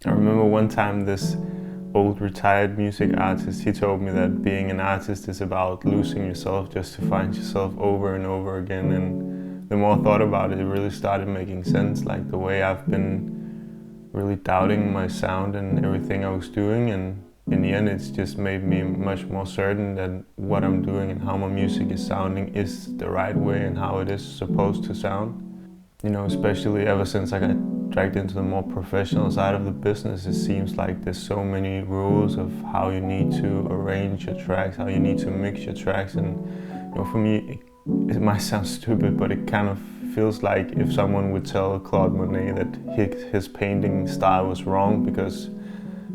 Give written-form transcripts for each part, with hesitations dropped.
I remember one time this old retired music artist, he told me that being an artist is about losing yourself just to find yourself over and over again. And the more I thought about it, it really started making sense, like the way I've been really doubting my sound and everything I was doing. And in the end, it's just made me much more certain that what I'm doing and how my music is sounding is the right way and how it is supposed to sound. You know, especially ever since I got dragged into the more professional side of the business, it seems like there's so many rules of how you need to arrange your tracks, how you need to mix your tracks. And you know, for me, it might sound stupid, but it kind of feels like if someone would tell Claude Monet that his painting style was wrong because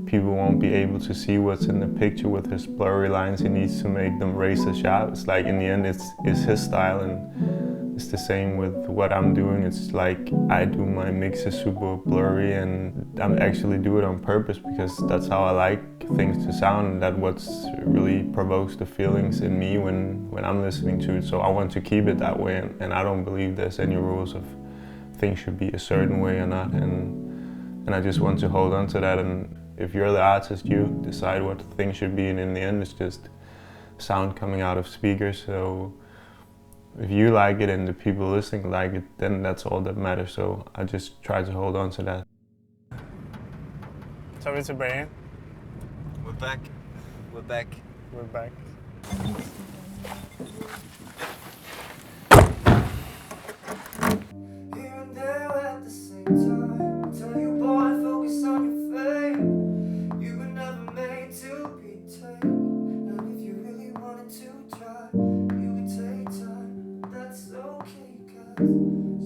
people won't be able to see what's in the picture with his blurry lines, he needs to make them razor sharp. It's like in the end it's his style, and it's the same with what I'm doing. It's like I do my mixes super blurry, and I actually do it on purpose because that's how I like things to sound, and that's what really provokes the feelings in me when I'm listening to it. So I want to keep it that way, and I don't believe there's any rules of things should be a certain way or not, and I just want to hold on to that. And if you're the artist, you decide what things should be, and in the end it's just sound coming out of speakers. So if you like it and the people listening like it, then that's all that matters. So I just try to hold on to that. Så er vi tilbage. We're back. We're back. We're back. Here and there at the same time. Tell you, boy, focus on your fame. You were never made to be tamed. And if you really wanted to try, you would take time. That's okay, cause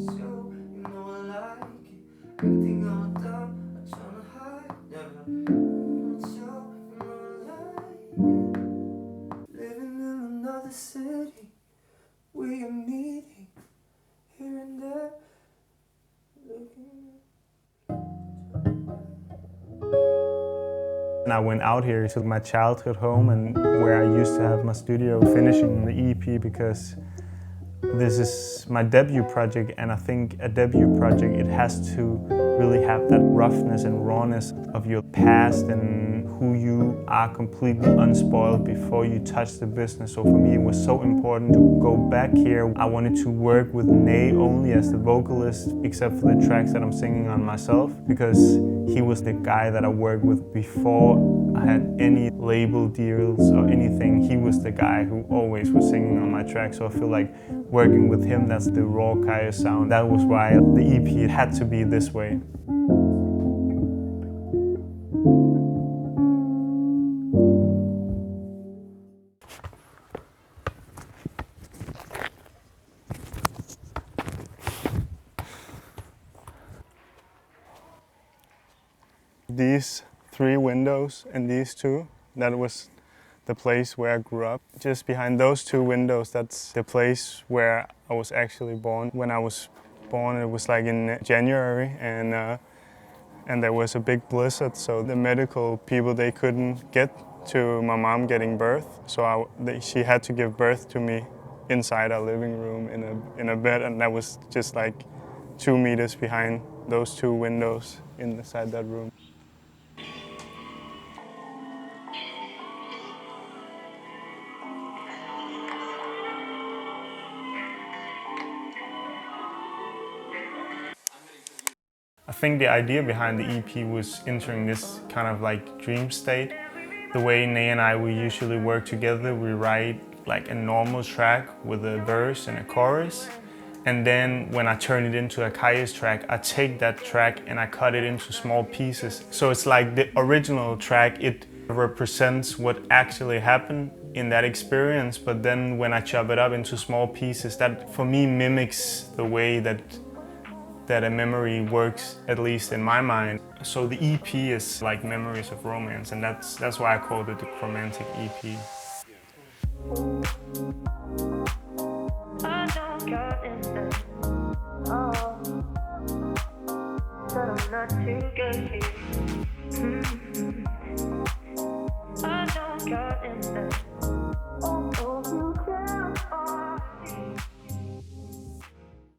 so you know I like it. Everything all done, I'm trying to hide. Never, so you know I like it. Living in another city, we are meeting here and there. And I went out here to my childhood home and where I used to have my studio, finishing the EP, because this is my debut project, and I think a debut project, it has to really have that roughness and rawness of your past and who you are completely unspoiled before you touch the business. So for me, it was so important to go back here. I wanted to work with Neigh only as the vocalist, except for the tracks that I'm singing on myself, because he was the guy that I worked with before I had any label deals or anything. He was the guy who always was singing on my track. So I feel like working with him, that's the raw Caius sound. That was why the EP had to be this way. These 3 windows and these 2, that was the place where I grew up. Just behind those 2 windows, that's the place where I was actually born. When I was born, it was like in January, and there was a big blizzard, so the medical people, they couldn't get to my mom getting birth. So she had to give birth to me inside our living room in a bed, and that was just like 2 meters behind those 2 windows inside that room. I think the idea behind the EP was entering this kind of like dream state. The way Neigh and I, we usually work together, we write like a normal track with a verse and a chorus. And then when I turn it into a Caius track, I take that track and I cut it into small pieces. So it's like the original track, it represents what actually happened in that experience. But then when I chop it up into small pieces, that for me mimics the way that a memory works, at least in my mind. So the EP is like memories of romance, and that's why I called it the Chromantic EP.